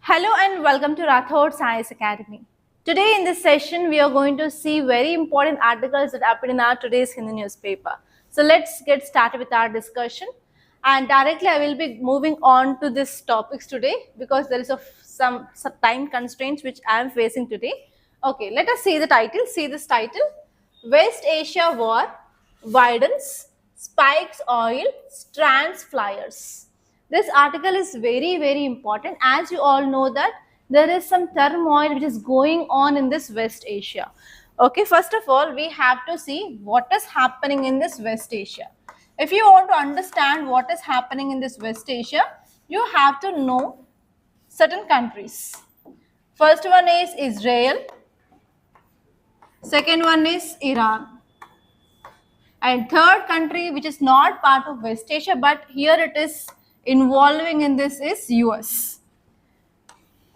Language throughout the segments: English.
Hello and welcome to Rathod Science Academy. Today in this session, we are going to see very important articles that appeared in our today's Hindu newspaper. So let's get started with our discussion. And directly I will be moving on to these topics today because there is some time constraints which I am facing today. Okay, let us see the title. See this title. West Asia War widens, spikes oil, strands flyers. This article is very important, as you all know that there is some turmoil which is going on in this West Asia. Okay, first of all, we have to see what is happening in this West Asia. If you want to understand what is happening in this West Asia, you have to know certain countries. First one is Israel. Second one is Iran. And third country which is not part of West Asia, but here it is involving in this is US.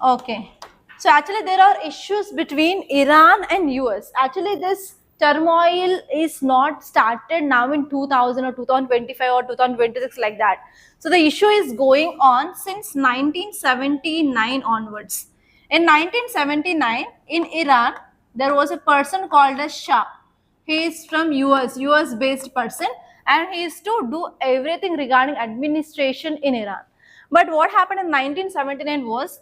Okay. So actually there are issues between Iran and US. Actually this turmoil is not started now in 2000 or 2025 or 2026 like that. So the issue is going on since 1979 onwards. In 1979 in Iran, there was a person called as Shah. He is from US based person, and he is to do everything regarding administration in Iran. But what happened in 1979 was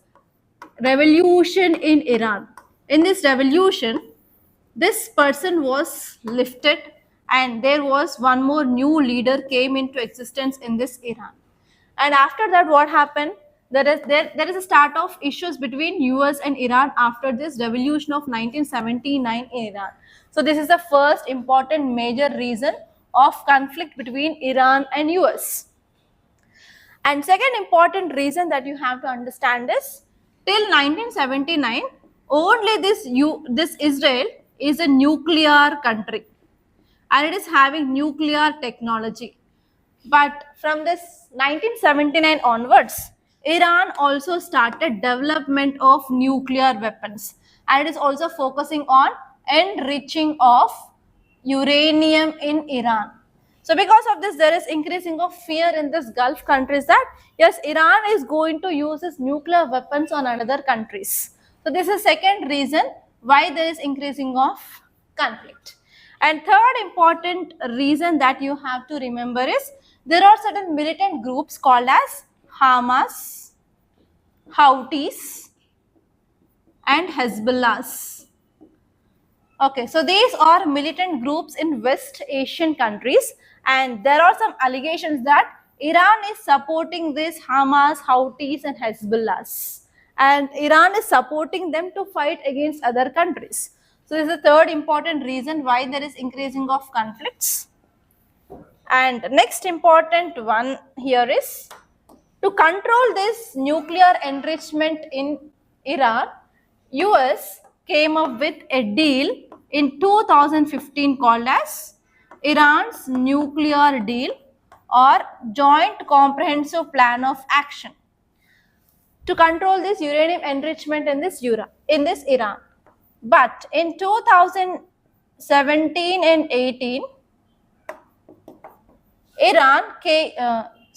revolution in Iran. In this revolution, this person was lifted and there was one more new leader came into existence in this Iran. And after that, what happened? There is a start of issues between US and Iran after this revolution of 1979 in Iran. So this is the first important major reason of conflict between Iran and US. And second important reason that you have to understand is till 1979 only this Israel is a nuclear country and it is having nuclear technology. But from this 1979 onwards, Iran also started development of nuclear weapons and it is also focusing on enriching of uranium in Iran. So because of this, there is increasing of fear in this Gulf countries that yes, Iran is going to use its nuclear weapons on another countries. So this is second reason why there is increasing of conflict. And third important reason that you have to remember is there are certain militant groups called as Hamas, Houthis and Hezbollahs. Okay, so these are militant groups in West Asian countries and there are some allegations that Iran is supporting this Hamas, Houthis and Hezbollahs and Iran is supporting them to fight against other countries. So this is the third important reason why there is increasing of conflicts. And next important one here is to control this nuclear enrichment in Iran, US came up with a deal in 2015 called as Iran's Nuclear Deal or Joint Comprehensive Plan of Action to control this uranium enrichment in this Iran. But in 2017 and 18,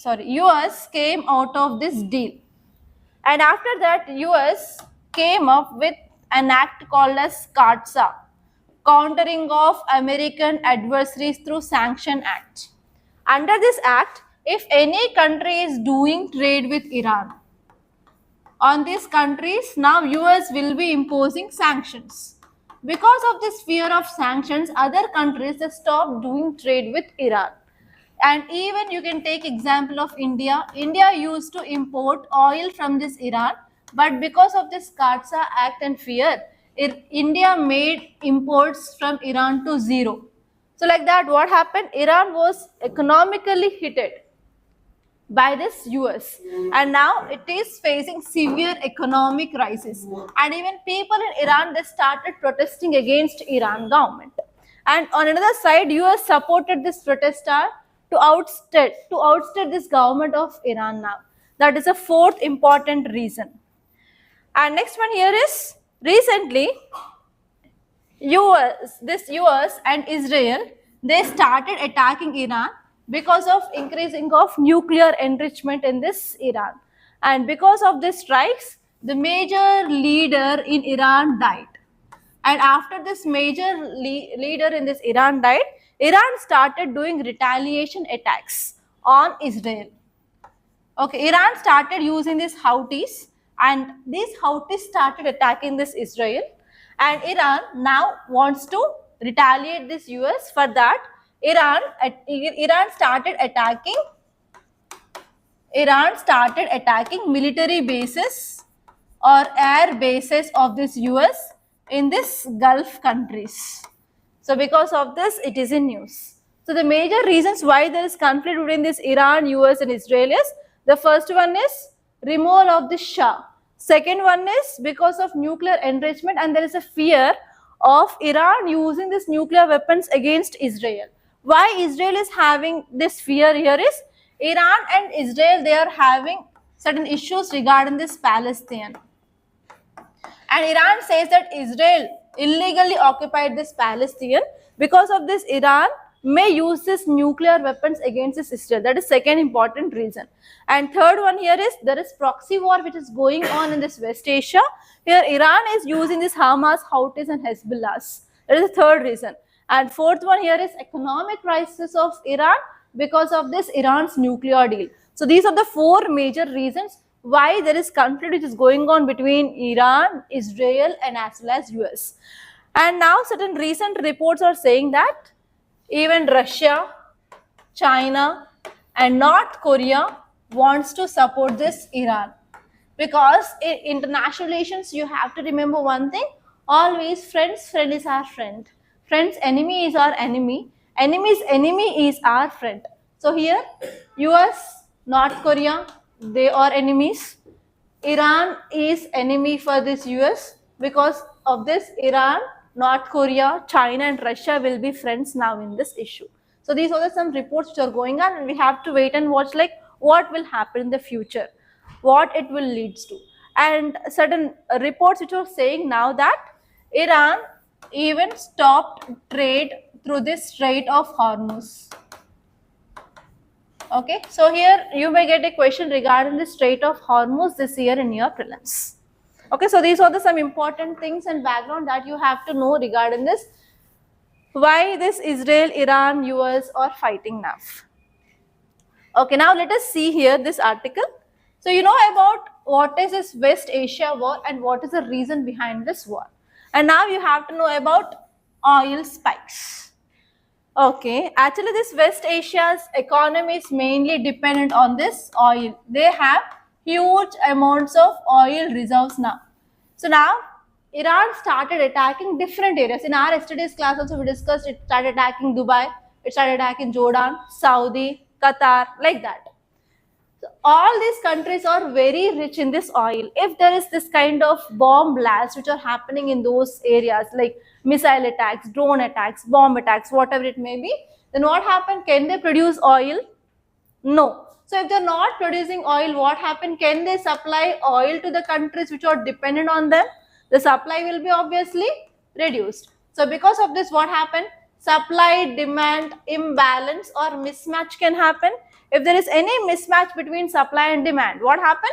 US came out of this deal. And after that, US came up with an act called as CAATSA, Countering of American Adversaries Through Sanction Act. Under this act, if any country is doing trade with Iran, on these countries, now US will be imposing sanctions. Because of this fear of sanctions, other countries have stopped doing trade with Iran. And even you can take example of India. India used to import oil from this Iran, but because of this CAATSA Act and fear, India made imports from Iran to zero. So like that, what happened? Iran was economically hit by this US and now it is facing severe economic crisis and even people in Iran, they started protesting against Iran government. And on another side, US supported this protester to ousted this government of Iran now. That is a fourth important reason. And next one here is recently US and Israel, they started attacking Iran because of increasing of nuclear enrichment in this Iran. And because of these strikes, the major leader in Iran died. And after this major leader in this Iran died, Iran started doing retaliation attacks on Israel. Okay, Iran started using these Houthis, and these Houthis started attacking this Israel, and Iran now wants to retaliate this US. For that, Iran started attacking military bases or air bases of this US in this Gulf countries. So because of this, it is in news. So the major reasons why there is conflict between this Iran, US and Israel is, the first one is removal of the Shah. Second one is because of nuclear enrichment, and there is a fear of Iran using these nuclear weapons against Israel. Why Israel is having this fear here is, Iran and Israel, they are having certain issues regarding this Palestine. And Iran says that Israel illegally occupied this Palestine. Because of this, Iran may use this nuclear weapons against this Israel. That is second important reason. And third one here is, there is proxy war which is going on in this West Asia. Here Iran is using this Hamas, Houthis and Hezbollahs. That is the third reason. And fourth one here is economic crisis of Iran because of this Iran's nuclear deal. So these are the four major reasons why there is conflict which is going on between Iran, Israel and as well as US. And now certain recent reports are saying that even Russia, China and North Korea wants to support this Iran. Because in international relations, you have to remember one thing, always friend is our friend. Friend's enemy is our enemy. Enemy's enemy is our friend. So here, US, North Korea, they are enemies. Iran is enemy for this US. Because of this, Iran, North Korea, China and Russia will be friends now in this issue. So these are some reports which are going on, and we have to wait and watch like what will happen in the future, what it will lead to. And certain reports which are saying now that Iran even stopped trade through this Strait of Hormuz. Okay, so here you may get a question regarding the Strait of Hormuz this year in your prelims. Okay, so these are some important things and background that you have to know regarding this, why this Israel, Iran, US are fighting now. Okay, now let us see here this article. So you know about what is this West Asia war and what is the reason behind this war. And now you have to know about oil spikes. Okay, actually this West Asia's economy is mainly dependent on this oil. They have huge amounts of oil reserves now. So now Iran started attacking different areas. In our yesterday's class also we discussed, it started attacking Dubai, it started attacking Jordan, Saudi, Qatar, like that. So all these countries are very rich in this oil. If there is this kind of bomb blasts which are happening in those areas, like missile attacks, drone attacks, bomb attacks, whatever it may be, then what happened? Can they produce oil? No. So if they're not producing oil, what happened? Can they supply oil to the countries which are dependent on them? The supply will be obviously reduced. So because of this, what happened? Supply demand imbalance or mismatch can happen. If there is any mismatch between supply and demand, what happened?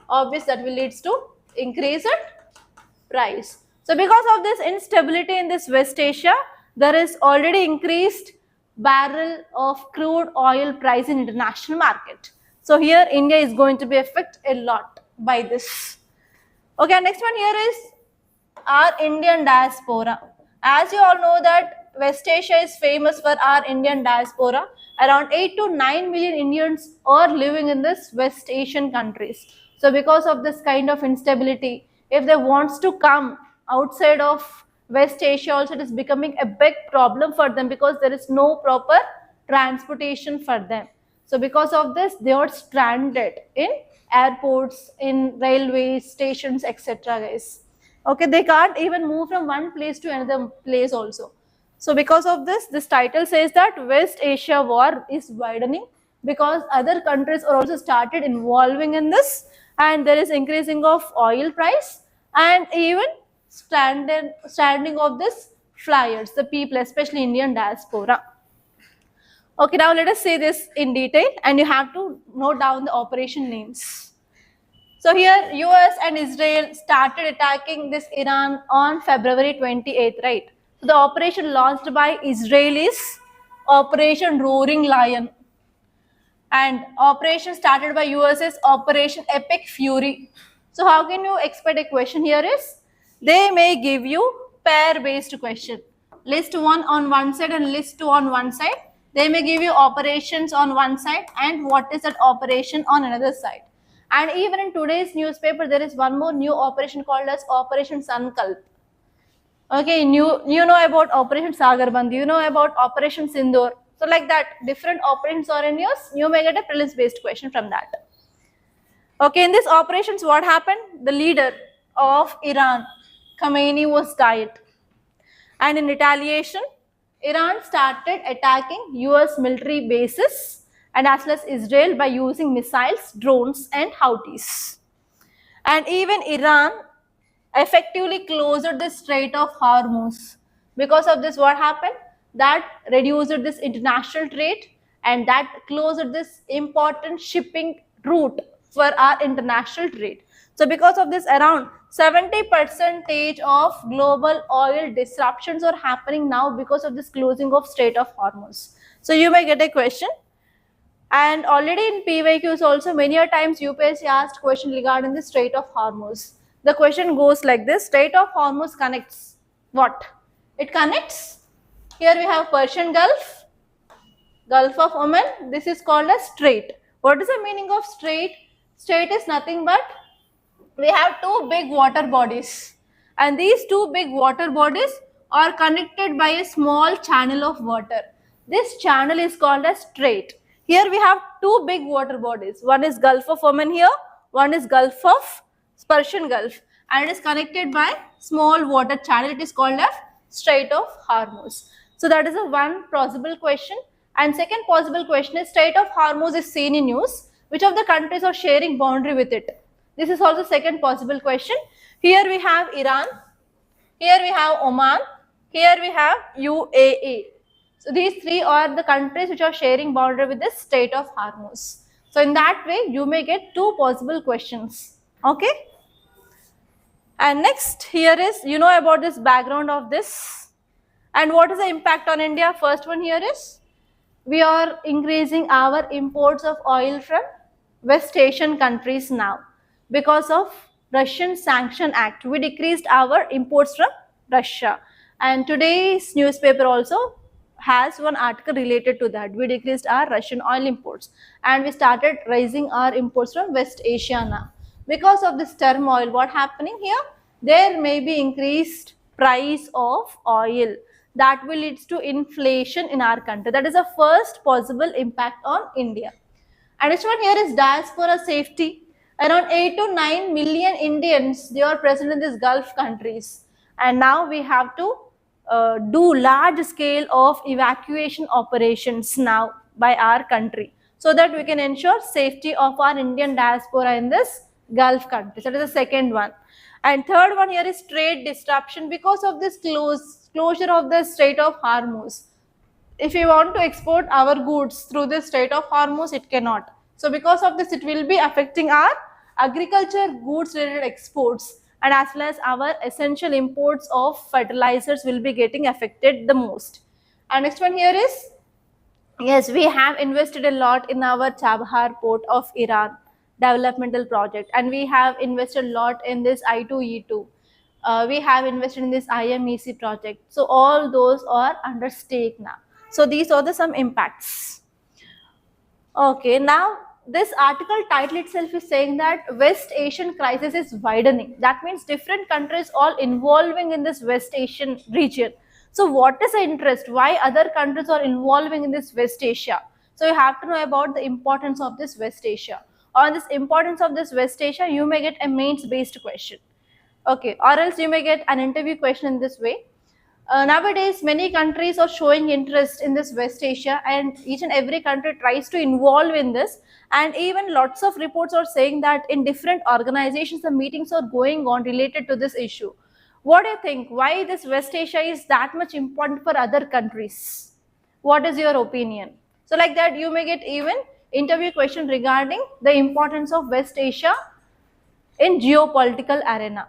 Obviously that will lead to increased price. So because of this instability in this West Asia, there is already increased barrel of crude oil price in international market. So here India is going to be affected a lot by this. Okay, next one here is our Indian diaspora. As you all know that West Asia is famous for our Indian diaspora. Around 8 to 9 million Indians are living in this West Asian countries. So because of this kind of instability, if they wants to come outside of West Asia also, it is becoming a big problem for them because there is no proper transportation for them. So because of this, they are stranded in airports, in railways, stations, etc. guys. Okay, they can't even move from one place to another place also. So because of this, this title says that West Asia war is widening because other countries are also started involving in this, and there is increasing of oil price and even standing of this flyers, the people, especially Indian diaspora. Okay, now let us say this in detail and you have to note down the operation names. So here US and Israel started attacking this Iran on February 28th, right? So the operation launched by Israel is Operation Roaring Lion, and operation started by US is Operation Epic Fury. So how can you expect a question here is, they may give you pair based question. List 1 on one side and list 2 on one side. They may give you operations on one side and what is that operation on another side. And even in today's newspaper, there is one more new operation called as Operation Sankalp. Okay, you know about Operation Sagarbandi, you know about Operation Sindoor. So like that, different operations are in use. You may get a prelims based question from that. Okay, in these operations, what happened? The leader of Iran, Khomeini, was died. And in retaliation, Iran started attacking US military bases and as well as Israel by using missiles, drones and Houthis. And even Iran effectively closed the Strait of Hormuz. Because of this, what happened? That reduced this international trade and that closed this important shipping route for our international trade. So because of this, around 70% of global oil disruptions are happening now because of this closing of Strait of Hormuz. So you may get a question. And already in PYQs also many a times UPSC asked question regarding the Strait of Hormuz. The question goes like this: Strait of Hormuz connects what? It connects, here we have Persian Gulf, Gulf of Oman. This is called a strait. What is the meaning of strait? Strait is nothing but we have two big water bodies and these two big water bodies are connected by a small channel of water. This channel is called a strait. Here we have two big water bodies. One is Gulf of Oman here, one is Gulf of Persian Gulf, and it is connected by small water channel. It is called a Strait of Hormuz. So that is a one possible question. And second possible question is, Strait of Hormuz is seen in news. Which of the countries are sharing boundary with it? This is also second possible question. Here we have Iran, here we have Oman, here we have UAE. So these three are the countries which are sharing boundary with the Strait of Hormuz. So in that way, you may get two possible questions. Okay. And next here is, you know about this background of this. And what is the impact on India? First one here is, we are increasing our imports of oil from West Asian countries now. Because of Russian Sanction Act, we decreased our imports from Russia. And today's newspaper also has one article related to that. We decreased our Russian oil imports and we started raising our imports from West Asia now. Because of this turmoil, what happening here? There may be increased price of oil. That will lead to inflation in our country. That is the first possible impact on India. And next one here is diaspora safety. Around 8 to 9 million Indians, they are present in these Gulf countries. And now we have to do large scale of evacuation operations now by our country, so that we can ensure safety of our Indian diaspora in this Gulf countries. That is the second one. And third one here is trade disruption. Because of this closure of the Strait of Hormuz, if we want to export our goods through the Strait of Hormuz, it cannot. So because of this, it will be affecting our agriculture goods related exports, and as well as our essential imports of fertilizers will be getting affected the most. And next one here is, yes, we have invested a lot in our Chabahar port of Iran developmental project, and we have invested a lot in this I2E2. We have invested in this IMEC project. So all those are under stake now. So these are the some impacts. Okay, now this article title itself is saying that West Asian crisis is widening. That means different countries all involving in this West Asian region. So what is the interest? Why other countries are involving in this West Asia? So you have to know about the importance of this West Asia. On this importance of this West Asia, you may get a mains based question. Okay, or else you may get an interview question in this way. Nowadays, many countries are showing interest in this West Asia, and each and every country tries to involve in this. And even lots of reports are saying that in different organizations, the meetings are going on related to this issue. What do you think? Why this West Asia is that much important for other countries? What is your opinion? So like that, you may get even interview question regarding the importance of West Asia in geopolitical arena.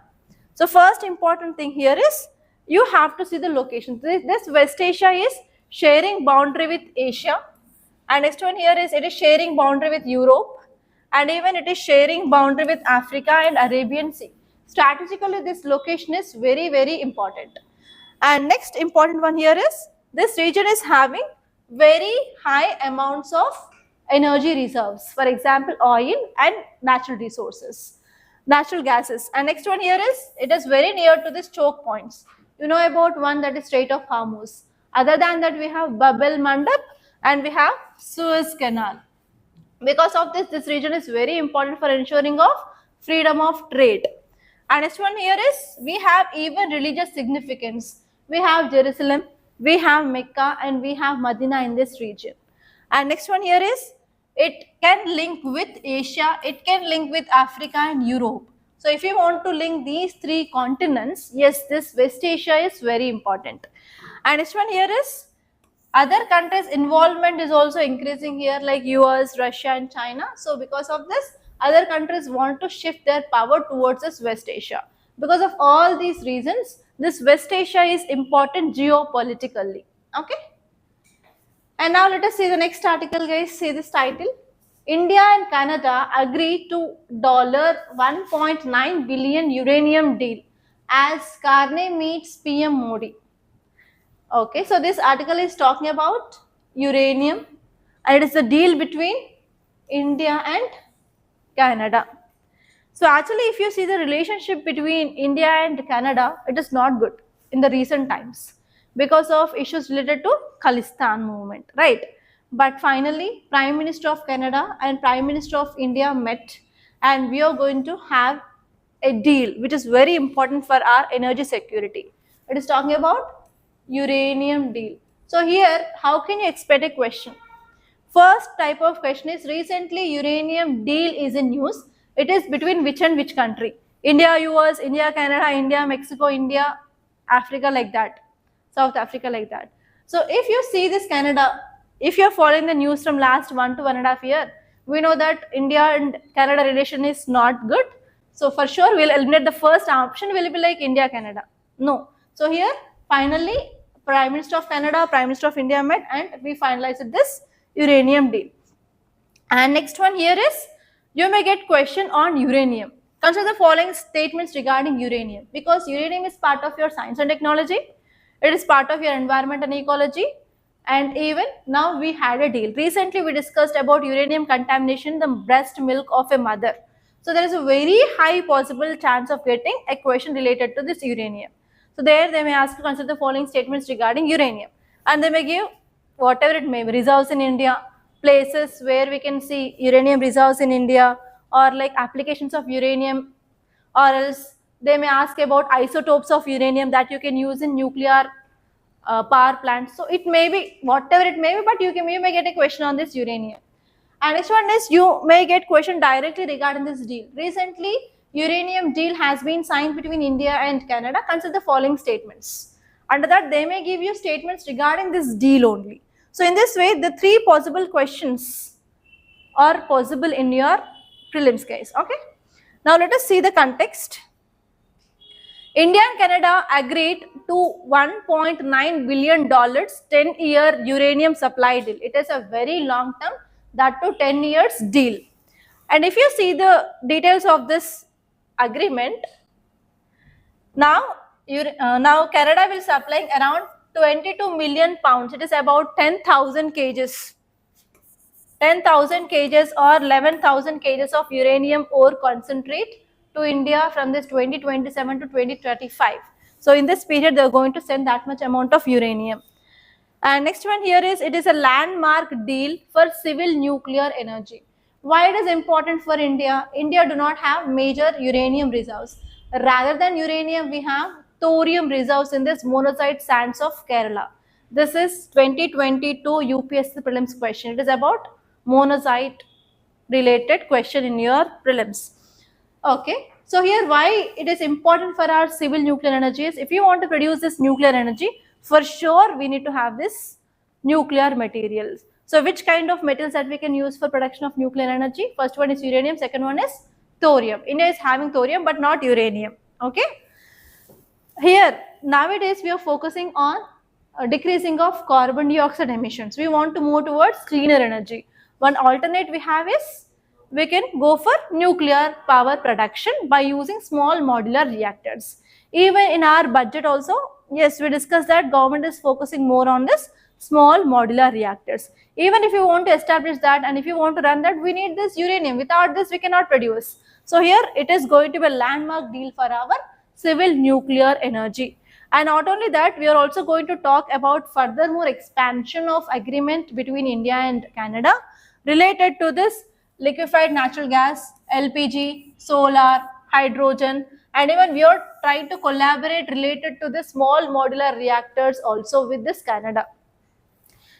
So first important thing here is you have to see the location. This West Asia is sharing boundary with Asia, and next one here is it is sharing boundary with Europe, and even it is sharing boundary with Africa and Arabian Sea. Strategically, this location is very, very important. And next important one here is this region is having very high amounts of energy reserves, for example oil and natural resources, natural gases. And next one here is it is very near to these choke points. You know about one, that is Strait of Hormuz. Other than that, we have Bab el Mandab and we have Suez Canal. Because of this region is very important for ensuring of freedom of trade. And next one here is we have even religious significance. We have Jerusalem, we have Mecca, and we have Medina in this region. And next one here is it can link with Asia, it can link with Africa and Europe. So if you want to link these three continents, yes, this West Asia is very important. And next one here is other countries' involvement is also increasing here, like US, Russia and China. So because of this, other countries want to shift their power towards this West Asia. Because of all these reasons, this West Asia is important geopolitically. Okay. And now let us see the next article, guys. See this title. India and Canada agree to $1.9 billion uranium deal as Carney meets PM Modi. Okay, so this article is talking about uranium, and it is a deal between India and Canada. So actually, if you see the relationship between India and Canada, it is not good in the recent times because of issues related to Khalistan movement, right? But finally, Prime Minister of Canada and Prime Minister of India met, and we are going to have a deal which is very important for our energy security. It is talking about uranium deal. So here, how can you expect a question? First type of question is recently uranium deal is in news. It is between which and which country? India, US, India, Canada, India, Mexico, India, Africa, like that. South Africa, like that. So if you see this Canada, if you're following the news from last 1 to 1.5 years, we know that India and Canada relation is not good. So for sure, we'll eliminate the first option, will be like India, Canada. No. So here, finally, Prime Minister of Canada, Prime Minister of India met, and we finalized this uranium deal. And next one here is, you may get question on uranium. Consider the following statements regarding uranium, because uranium is part of your science and technology, it is part of your environment and ecology, and even now we had a deal. Recently we discussed about uranium contamination in the breast milk of a mother. So there is a very high possible chance of getting a question related to this uranium. So there they may ask to consider the following statements regarding uranium, and they may give whatever it may be, reserves in India, places where we can see uranium reserves in India, or like applications of uranium, or else they may ask about isotopes of uranium that you can use in nuclear power plants. So it may be whatever it may be, but you may get a question on this uranium. And next one is you may get question directly regarding this deal. Recently, uranium deal has been signed between India and Canada. Consider the following statements. Under that, they may give you statements regarding this deal only. So in this way, the three possible questions are possible in your prelims case. Okay. Now let us see the context. India and Canada agreed to $1.9 billion 10-year uranium supply deal. It is a very long term, that to 10 years deal. And if you see the details of this agreement, now Canada will supply around 22 million pounds. It is about 10,000 kgs. 10,000 kgs or 11,000 kgs of uranium ore concentrate to India from this 2027 to 2035. So in this period, they are going to send that much amount of uranium. And next one here is, it is a landmark deal for civil nuclear energy. Why it is important for India? India do not have major uranium reserves. Rather than uranium, we have thorium reserves in this monazite sands of Kerala. This is 2022 UPSC prelims question. It is about monazite related question in your prelims. Okay, so here why it is important for our civil nuclear energy is, if you want to produce this nuclear energy, for sure we need to have this nuclear materials. So which kind of metals that we can use for production of nuclear energy? First one is uranium, second one is Thorium. India is having thorium but not uranium. Okay. Here, nowadays we are focusing on decreasing of carbon dioxide emissions. We want to move towards cleaner energy. One alternate we have is we can go for nuclear power production by using small modular reactors. Even in our budget also, yes, we discussed that government is focusing more on this small modular reactors. Even if you want to establish that and if you want to run that, we need this uranium. Without this, we cannot produce. So here it is going to be a landmark deal for our civil nuclear energy. And not only that, we are also going to talk about furthermore expansion of agreement between India and Canada related to this liquefied natural gas, LPG, solar, hydrogen, and even we are trying to collaborate related to the small modular reactors also with this Canada.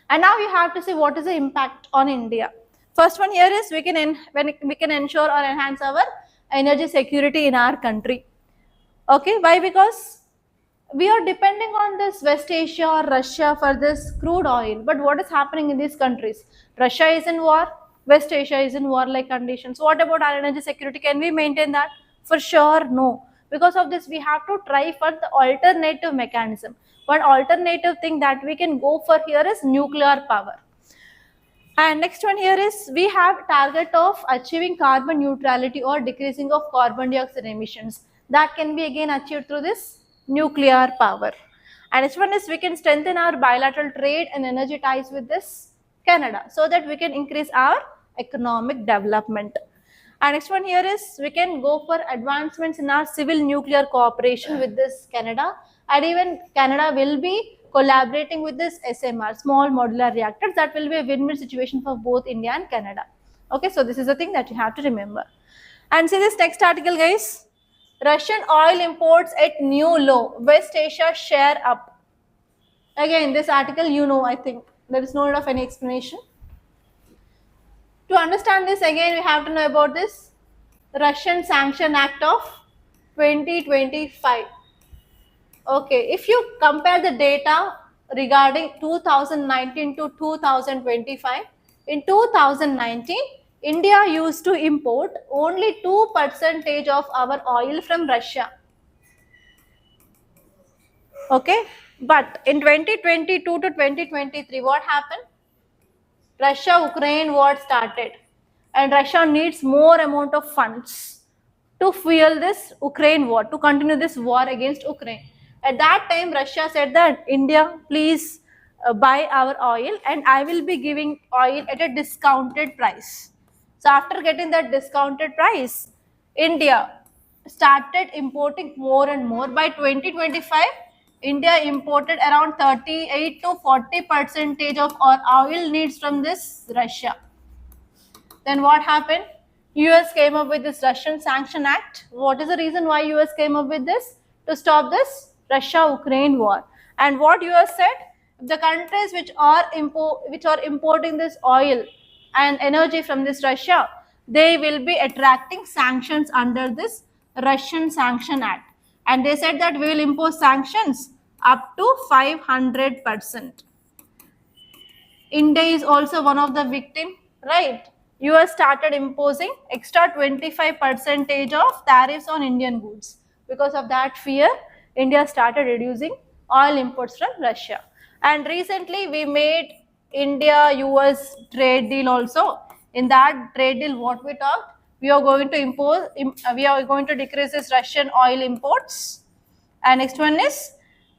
And now you have to see what is the impact on India. First one here is we can ensure or enhance our energy security in our country. Okay, why? Because we are depending on this West Asia or Russia for this crude oil. But what is happening in these countries? Russia is in war, West Asia is in war-like conditions. What about our energy security? Can we maintain that? For sure, no. Because of this, we have to try for the alternative mechanism. One alternative thing that we can go for here is nuclear power. And next one here is we have target of achieving carbon neutrality or decreasing of carbon dioxide emissions. That can be again achieved through this nuclear power. And next one is we can strengthen our bilateral trade and energy ties with this Canada so that we can increase our economic development. And next one here is we can go for advancements in our civil nuclear cooperation with this Canada, and even Canada will be collaborating with this SMR, small modular reactors. That will be a win-win situation for both India and Canada. Okay, so this is the thing that you have to remember. And see this next article, guys. Russian oil imports at new low. West Asia share up. Again, this article you know, I think. There is no need of any explanation. To understand this, again, we have to know about this Russian Sanction Act of 2025. Okay, if you compare the data regarding 2019 to 2025, in 2019, India used to import only 2% of our oil from Russia. Okay, but in 2022 to 2023, what happened? Russia-Ukraine war started, and Russia needs more amount of funds to fuel this Ukraine war, to continue this war against Ukraine. At that time, Russia said that India, please buy our oil and I will be giving oil at a discounted price. So after getting that discounted price, India started importing more and more. By 2025, India imported around 38 to 40% of our oil needs from this Russia. Then what happened? US came up with this Russian Sanction Act. What is the reason why US came up with this? To stop this Russia-Ukraine war. And what US said? The countries which are importing this oil and energy from this Russia, they will be attracting sanctions under this Russian Sanction Act. And they said that we will impose sanctions up to 500%. India is also one of the victim, right? US started imposing extra 25% of tariffs on Indian goods. Because of that fear, India started reducing oil imports from Russia. And recently we made India-US trade deal also. In that trade deal, what we talked, we are going to decrease this Russian oil imports. And next one is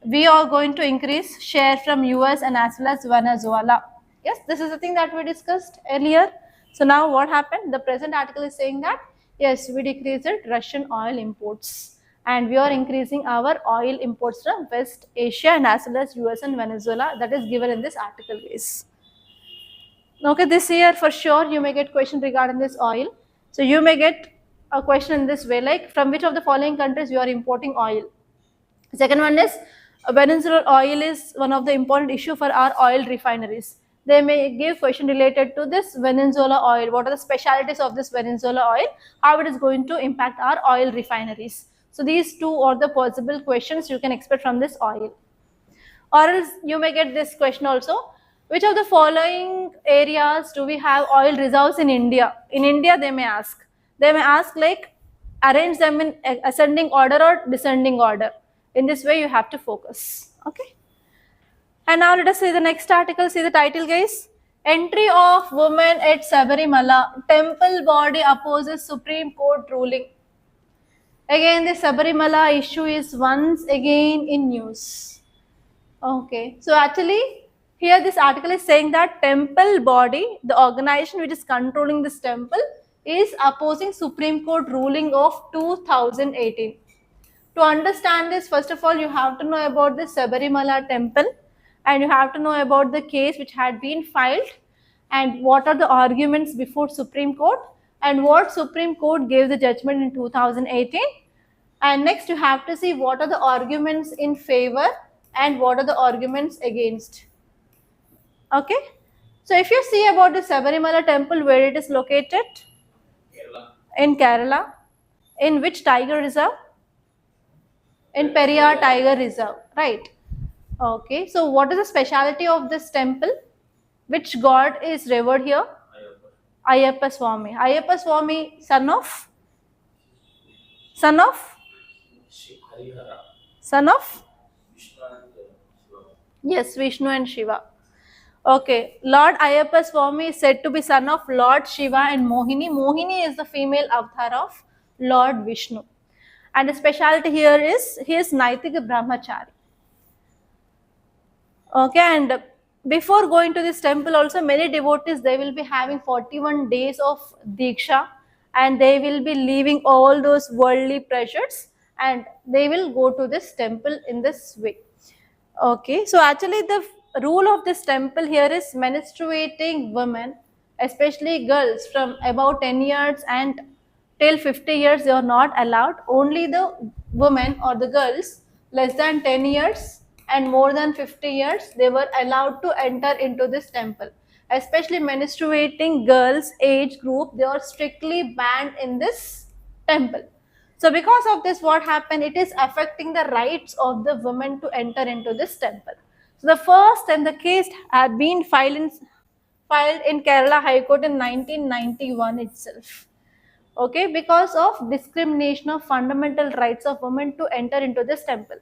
we are going to increase share from US and as well as Venezuela. Yes, this is the thing that we discussed earlier. So now what happened? The present article is saying that yes, we decreased Russian oil imports and we are increasing our oil imports from West Asia and as well as US and Venezuela. That is given in this article, guys. Okay, this year for sure you may get question regarding this oil. So you may get a question in this way, like from which of the following countries you are importing oil? Second one is Venezuelan oil is one of the important issue for our oil refineries. They may give question related to this Venezuela oil. What are the specialities of this Venezuela oil? How it is going to impact our oil refineries? So these two are the possible questions you can expect from this oil. Or else you may get this question also. Which of the following areas do we have oil reserves in India? In India they may ask. They may ask like arrange them in ascending order or descending order. In this way you have to focus. Okay. And now let us see the next article. See the title, guys. Entry of women at Sabarimala. Temple body opposes Supreme Court ruling. Again, the Sabarimala issue is once again in news. Okay. So actually, here this article is saying that temple body, the organization which is controlling this temple, is opposing Supreme Court ruling of 2018. To understand this, first of all, you have to know about the Sabarimala temple, and you have to know about the case which had been filed, and what are the arguments before Supreme Court, and what Supreme Court gave the judgment in 2018. And next you have to see what are the arguments in favor and what are the arguments against. Okay. So if you see about the Sabarimala temple, where it is located? Kerala. In Kerala. In which tiger reserve? In Periyar Tiger Reserve, right? Okay, so what is the speciality of this temple? Which god is revered here? Ayyappa Swami. Ayyappa Swami, son of? Son of? Harihara. Son of? Vishnu and Shiva. Yes, Vishnu and Shiva. Okay, Lord Ayyappa Swami is said to be son of Lord Shiva and Mohini. Mohini is the female avatar of Lord Vishnu. And the specialty here is he is Naitika Brahmachari. Okay, and before going to this temple also, many devotees, they will be having 41 days of Diksha, and they will be leaving all those worldly pleasures, and they will go to this temple in this way. Okay, so actually the rule of this temple here is menstruating women, especially girls from about 10 years and till 50 years, they are not allowed. Only the women or the girls less than 10 years and more than 50 years, they were allowed to enter into this temple. Especially menstruating girls age group, they are strictly banned in this temple. So because of this, what happened? It is affecting the rights of the women to enter into this temple. So the first time the case had been filed in Kerala High Court in 1991 itself. Okay, because of discrimination of fundamental rights of women to enter into this temple.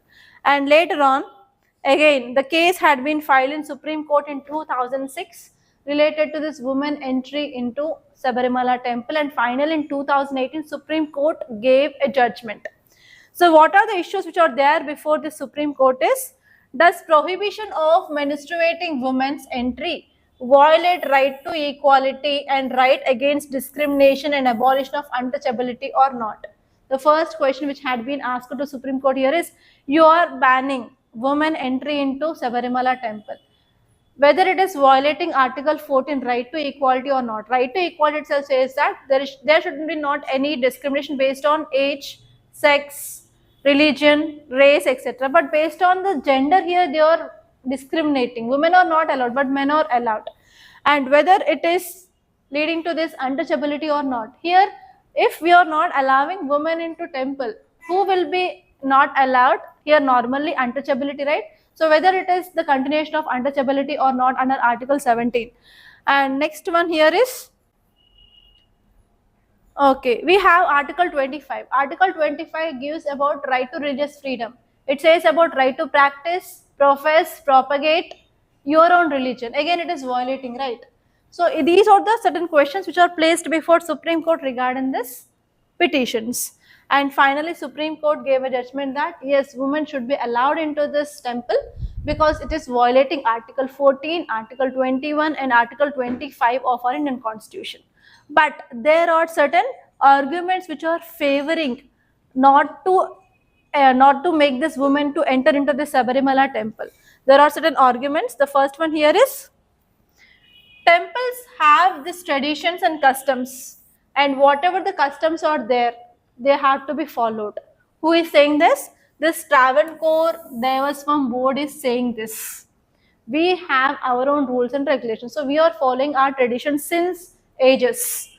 And later on, again, the case had been filed in Supreme Court in 2006 related to this woman entry into Sabarimala temple, and finally in 2018 Supreme Court gave a judgment. So what are the issues which are there before the Supreme Court is, does prohibition of menstruating women's entry violate right to equality and right against discrimination and abolition of untouchability or not? The first question which had been asked to Supreme Court here is, you are banning women entry into Sabarimala temple, whether it is violating Article 14 right to equality or not. Right to equality itself says that there should be not any discrimination based on age, sex, religion, race, etc. But based on the gender here, they are discriminating. Women are not allowed, but men are allowed. And whether it is leading to this untouchability or not. Here, if we are not allowing women into temple, who will be not allowed? Here normally untouchability, right? So whether it is the continuation of untouchability or not under Article 17. And next one here is, okay, we have Article 25. Article 25 gives about right to religious freedom. It says about right to practice, profess, propagate your own religion. Again, it is violating, right? So these are the certain questions which are placed before Supreme Court regarding this petitions. And finally, Supreme Court gave a judgment that yes, women should be allowed into this temple because it is violating Article 14, Article 21 and Article 25 of our Indian Constitution. But there are certain arguments which are favoring not to make this woman to enter into the Sabarimala temple. There are certain arguments. The first one here is, temples have these traditions and customs, and whatever the customs are there, they have to be followed. Who is saying this? This Travancore Devaswam board is saying this. We have our own rules and regulations. So we are following our traditions since ages.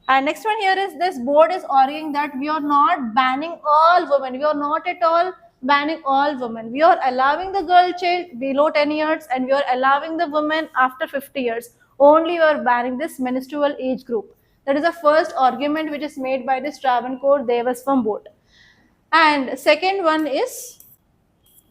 And next one here is, this board is arguing that we are not banning all women. We are not at all banning all women. We are allowing the girl child below 10 years and we are allowing the women after 50 years. Only we are banning this menstrual age group. That is the first argument which is made by this Travancore Devaswam board. And second one is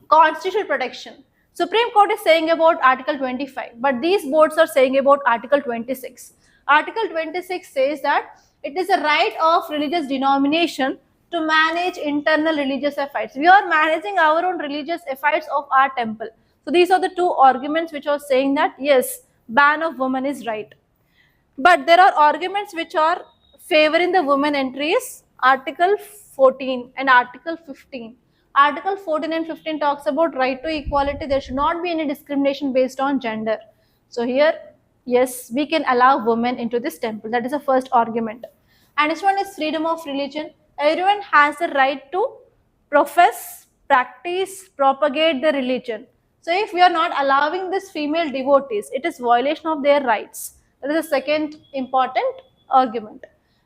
constitutional protection. Supreme Court is saying about Article 25, but these boards are saying about Article 26. Article 26 says that it is a right of religious denomination to manage internal religious affairs. We are managing our own religious affairs of our temple. So these are the two arguments which are saying that yes, ban of women is right. But there are arguments which are favoring the women entries, Article 14 and Article 15. Article 14 and 15 talks about right to equality. There should not be any discrimination based on gender. So here, yes, we can allow women into this temple. That is the first argument. And this one is freedom of religion. Everyone has the right to profess, practice, propagate their religion. So if we are not allowing this female devotees, it is violation of their rights. That is the second important argument.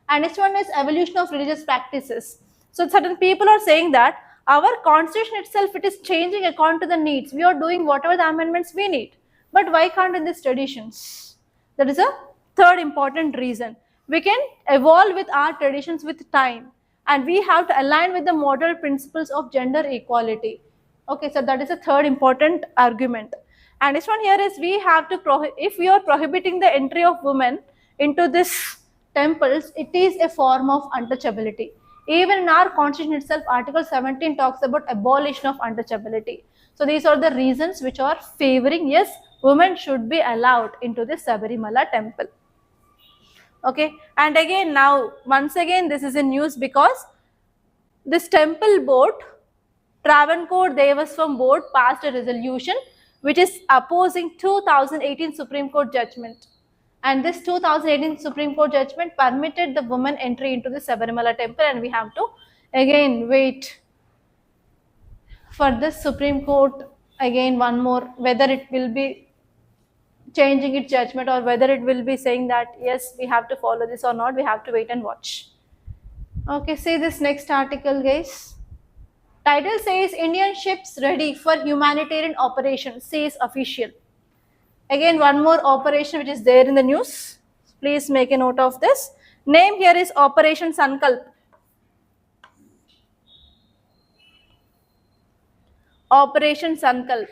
And next one is evolution of religious practices. So certain people are saying that our constitution itself, it is changing according to the needs. We are doing whatever the amendments we need. But why can't in these traditions? That is a third important reason. We can evolve with our traditions with time. And we have to align with the model principles of gender equality. Okay, so that is a third important argument. And this one here is we have to, if we are prohibiting the entry of women into this temples, it is a form of untouchability. Even in our constitution itself, Article 17 talks about abolition of untouchability. So these are the reasons which are favoring, yes, women should be allowed into the Sabarimala temple. Okay, and again now, once again, this is in news because this temple board, Travancore Devaswam board passed a resolution which is opposing 2018 Supreme Court judgment. And this 2018 Supreme Court judgment permitted the woman entry into the Sabarimala temple, and we have to again wait for this Supreme Court again one more, whether it will be changing its judgment or whether it will be saying that yes, we have to follow this or not. We have to wait and watch. Okay, see this next article, guys. Title says Indian ships ready for humanitarian operation, says official. Again, one more operation which is there in the news. Please make a note of this. Name here is Operation Sankalp. Operation Sankalp.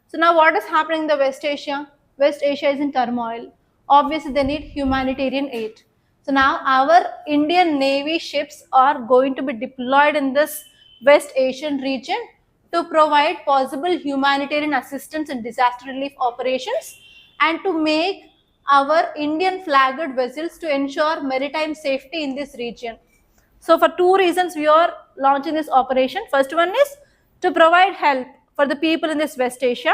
So now what is happening in the West Asia? West Asia is in turmoil. Obviously, they need humanitarian aid. So now our Indian Navy ships are going to be deployed in this West Asian region to provide possible humanitarian assistance and disaster relief operations and to make our Indian flagged vessels to ensure maritime safety in this region. So for two reasons we are launching this operation. First one is to provide help for the people in this West Asia,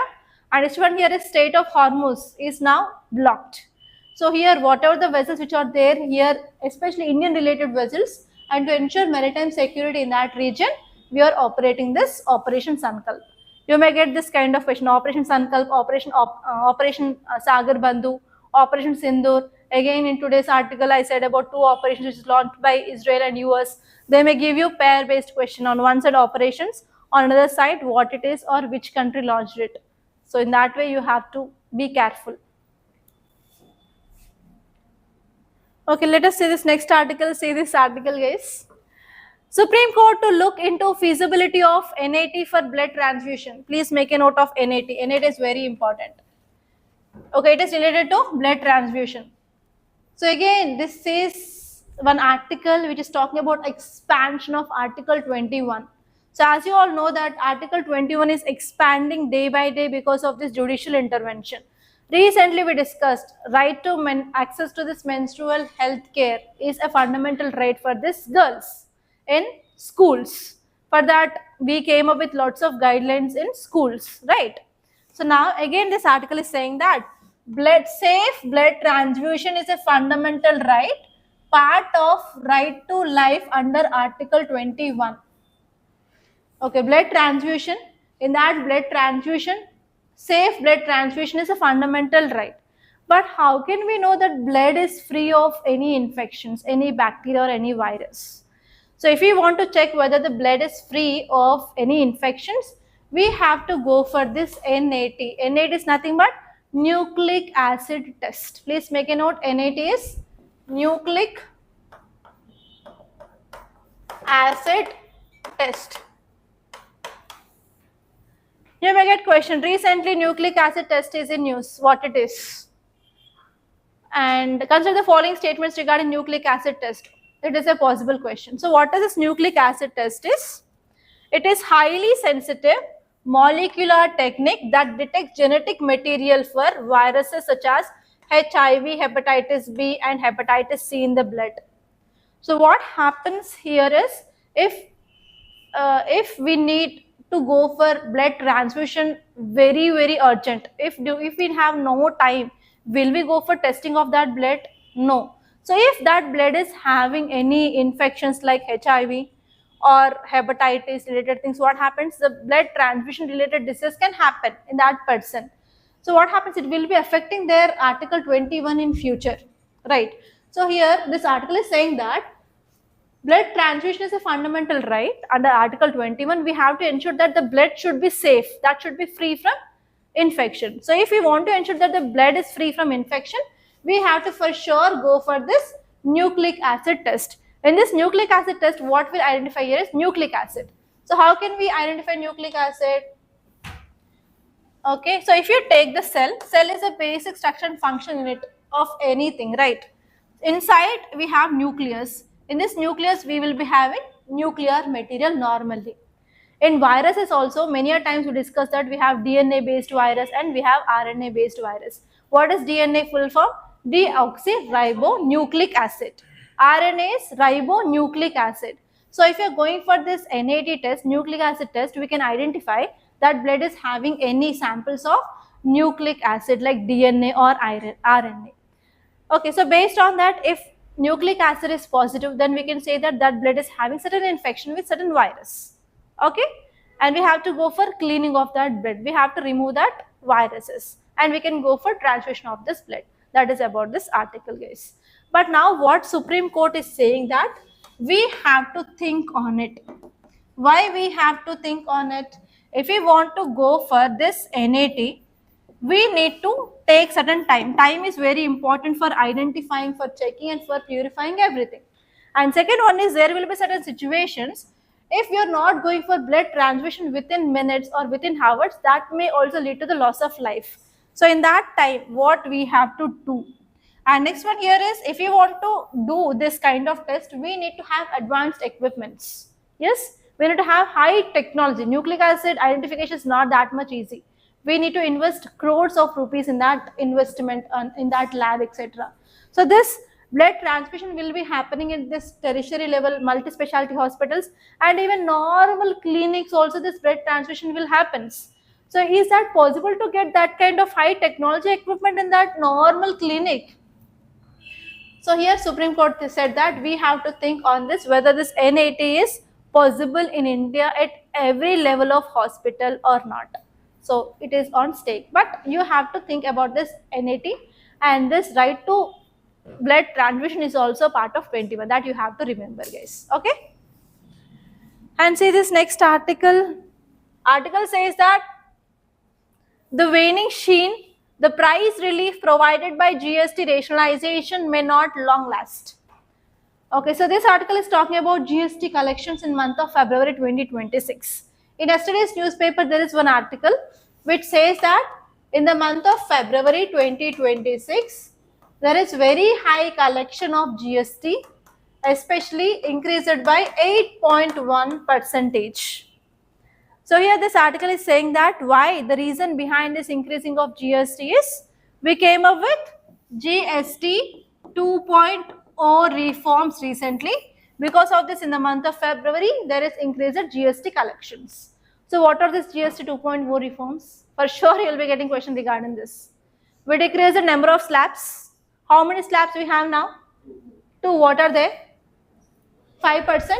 and this one here is Strait of Hormuz is now blocked. So here whatever the vessels which are there here, especially Indian related vessels, and to ensure maritime security in that region, we are operating this Operation Sankalp. You may get this kind of question: Operation Sankalp, Operation Sagar Bandhu, Operation Sindoor. Again, in today's article, I said about two operations which is launched by Israel and US. They may give you pair-based question. On one side, operations; on another side, what it is or which country launched it. So in that way, you have to be careful. Okay, let us see this next article. See this article, guys. Supreme Court to look into feasibility of NAT for blood transfusion. Please make a note of NAT. NAT is very important. Okay, it is related to blood transfusion. So again, this is one article which is talking about expansion of Article 21. So as you all know that Article 21 is expanding day by day because of this judicial intervention. Recently we discussed right to access to this menstrual health care is a fundamental right for these girls in schools. For that we came up with lots of guidelines in schools, right? So now again this article is saying that safe blood transfusion is a fundamental right, part of right to life under Article 21. Okay, blood transfusion, in that blood transfusion, safe blood transfusion is a fundamental right. But how can we know that blood is free of any infections, any bacteria or any virus? So if we want to check whether the blood is free of any infections, we have to go for this NAT. NAT is nothing but nucleic acid test. Please make a note, NAT is nucleic acid test. You may get question. Recently, nucleic acid test is in news. What it is? And consider the following statements regarding nucleic acid test. It is a possible question. So, what is this nucleic acid test is? It is highly sensitive molecular technique that detects genetic material for viruses such as HIV, hepatitis B, and hepatitis C in the blood. So, what happens here is if we need to go for blood transfusion very urgent, if we have no time, will we go for testing of that blood? No. So if that blood is having any infections like HIV or hepatitis related things, what happens? The blood transfusion related disease can happen in that person. So what happens? It will be affecting their article 21 in future, right? So here this article is saying that blood transfusion is a fundamental right. Under Article 21, we have to ensure that the blood should be safe, that should be free from infection. So if we want to ensure that the blood is free from infection, we have to for sure go for this nucleic acid test. In this nucleic acid test, what will identify here is nucleic acid. So how can we identify nucleic acid? Okay, so if you take the cell is a basic structure and function unit of anything, right? Inside we have nucleus. In this nucleus we will be having nuclear material normally. In viruses also, many a times we discuss that we have DNA based virus and we have RNA based virus. What is DNA full form? Deoxyribonucleic acid. RNA is ribonucleic acid. So if you are going for this NAT test, nucleic acid test, we can identify that blood is having any samples of nucleic acid like DNA or RNA. Okay, so based on that, if nucleic acid is positive, then we can say that that blood is having certain infection with certain virus. Okay, and we have to go for cleaning of that blood. We have to remove that viruses and we can go for transfusion of this blood. That is about this article, guys. But now what Supreme Court is saying that we have to think on it. Why we have to think on it? If we want to go for this NAT, we need to take certain time. Time is very important for identifying, for checking and for purifying everything. And second one is there will be certain situations, if you are not going for blood transfusion within minutes or within hours, that may also lead to the loss of life. So in that time, what we have to do? And next one here is, if you want to do this kind of test, we need to have advanced equipments. Yes, we need to have high technology. Nucleic acid identification is not that much easy. We need to invest crores of rupees in that investment, in that lab, etc. So this blood transfusion will be happening in this tertiary level multi-specialty hospitals, and even normal clinics also this blood transfusion will happen. So is that possible to get that kind of high technology equipment in that normal clinic? So here Supreme Court said that we have to think on this, whether this NAT is possible in India at every level of hospital or not. So it is on stake, but you have to think about this NAT, and this right to blood transfusion is also part of 21, that you have to remember, guys. Okay, and see this next article. Article says that the waning sheen, the price relief provided by GST rationalization may not long last. Okay, so this article is talking about GST collections in month of February 2026. In yesterday's newspaper, there is one article which says that in the month of February 2026, there is very high collection of GST, especially increased by 8.1%. So here this article is saying that why the reason behind this increasing of GST is we came up with GST 2.0 reforms recently. Because of this, in the month of February, there is increased GST collections. So what are these GST 2.0 reforms? For sure you will be getting question regarding this. We decrease the number of slabs. How many slabs we have now? 2. What are they? 5%,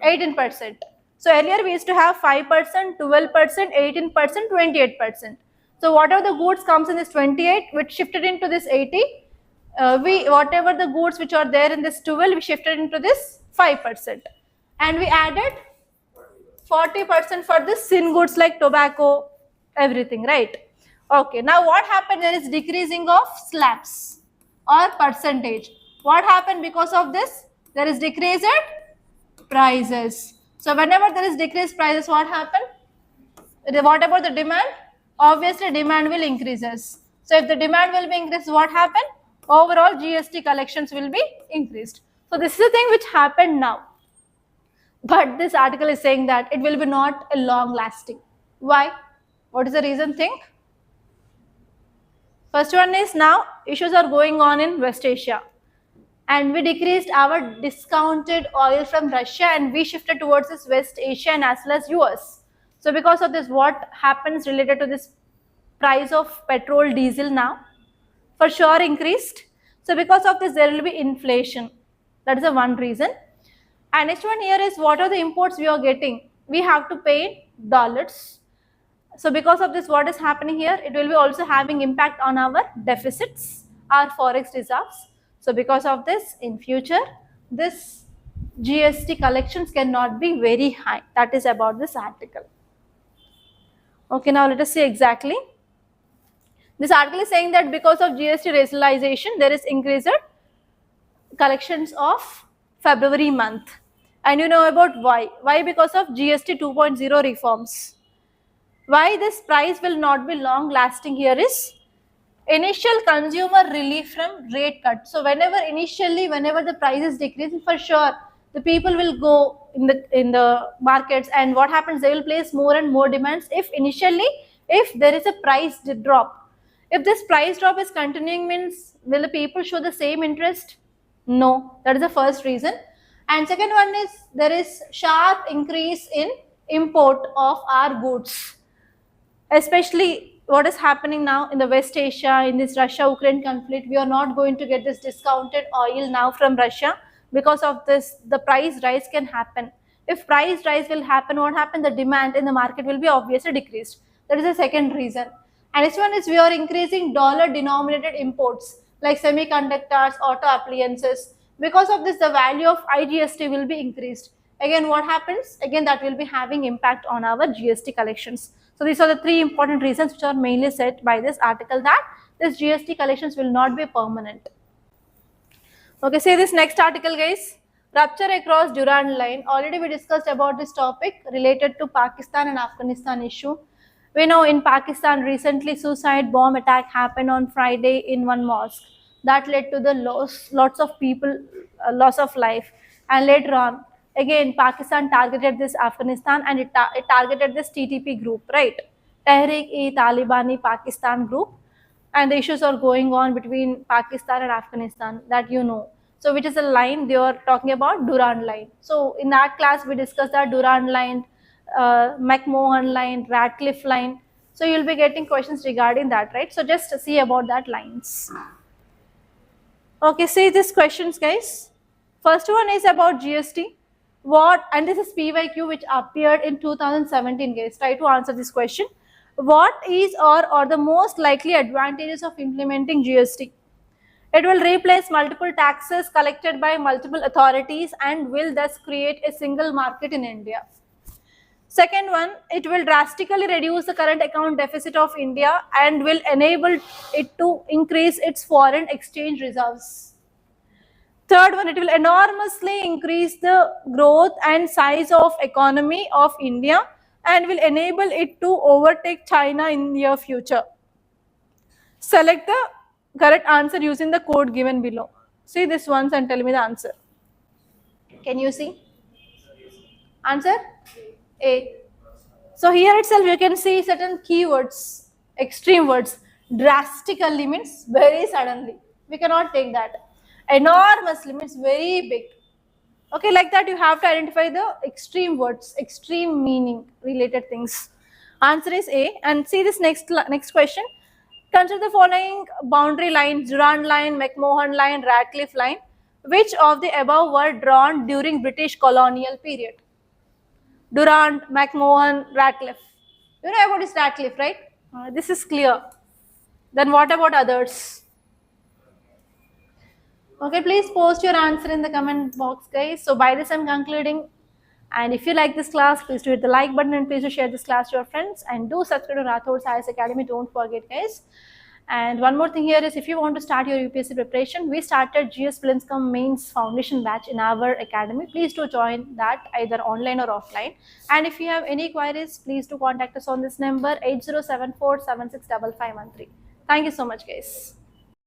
18%. So earlier we used to have 5%, 12%, 18%, 28%. So whatever the goods comes in this 28, which shifted into this 80, whatever the goods which are there in this 12, we shifted into this 5%. And we added 40% for the sin goods like tobacco, everything, right? Okay, now what happened? There is decreasing of slabs or percentage. What happened because of this? There is decreased prices. So whenever there is decreased prices, what happened? What about the demand? Obviously, demand will increases. So if the demand will be increased, what happened? Overall GST collections will be increased. So this is the thing which happened now. But this article is saying that it will be not a long lasting. Why? What is the reason? Think. First one is now issues are going on in West Asia. And we decreased our discounted oil from Russia and we shifted towards this West Asia and as well as US. So because of this, what happens related to this price of petrol, diesel now? For sure increased. So because of this, there will be inflation. That is the one reason. And next one here is what are the imports we are getting? We have to pay dollars. So because of this, what is happening here? It will be also having impact on our deficits, our forex reserves. So because of this, in future, this GST collections cannot be very high. That is about this article. Okay, now let us see exactly. This article is saying that because of GST rationalization, there is increased collections of February month. And you know about why? Why? Because of GST 2.0 reforms. Why this price will not be long lasting here is initial consumer relief from rate cut. So whenever the price is decreasing, for sure the people will go in the markets, and what happens, they will place more and more demands if there is a price drop. If this price drop is continuing, means will the people show the same interest? No, that is the first reason. And second one is there is sharp increase in import of our goods, especially what is happening now in the West Asia, in this Russia-Ukraine conflict. We are not going to get this discounted oil now from Russia. Because of this, the price rise can happen. If price rise will happen, what happens? The demand in the market will be obviously decreased. That is the second reason. And this one is we are increasing dollar-denominated imports like semiconductors, auto appliances. Because of this, the value of IGST will be increased. Again, what happens? Again, that will be having impact on our GST collections. So these are the three important reasons which are mainly said by this article that this GST collections will not be permanent. Okay, say this next article, guys. Rupture across Durand line. Already we discussed about this topic related to Pakistan and Afghanistan issue. We know in Pakistan recently suicide bomb attack happened on Friday in one mosque. That led to the lots of people, loss of life. And later on, again, Pakistan targeted this Afghanistan and it targeted this TTP group, right? Tehreek-e-Talibani Pakistan group. And the issues are going on between Pakistan and Afghanistan, that you know. So which is a line they are talking about? Durand line. So in that class we discussed that Durand line, McMahon line, Radcliffe line. So you'll be getting questions regarding that, right? So just see about that lines. Okay, see these questions, guys. First one is about GST. What, and this is PYQ which appeared in 2017, guys. Try to answer this question. What is or the most likely advantages of implementing GST? It will replace multiple taxes collected by multiple authorities and will thus create a single market in India. Second one, it will drastically reduce the current account deficit of India and will enable it to increase its foreign exchange reserves. Third one, it will enormously increase the growth and size of economy of India and will enable it to overtake China in near future. Select the correct answer using the code given below. See this once and tell me the answer. Can you see? Answer? A. So here itself you can see certain keywords, extreme words. Drastically means very suddenly. We cannot take that. Enormously means very big. Okay, like that you have to identify the extreme words, extreme meaning related things. Answer is A. And see this next question. Consider the following boundary lines: Durand line, McMahon line, Radcliffe line. Which of the above were drawn during British colonial period? Durand, McMahon, Radcliffe. You know about this Radcliffe, right? This is clear. Then what about others? Okay, please post your answer in the comment box, guys. So by this I'm concluding. And if you like this class, please do hit the like button and please do share this class to your friends. And do subscribe to Rathod Science Academy. Don't forget, guys. And one more thing here is, if you want to start your UPSC preparation, we started GS Prelims Cum Mains Foundation batch in our academy. Please do join that either online or offline. And if you have any queries, please do contact us on this number 8074765513. Thank you so much, guys.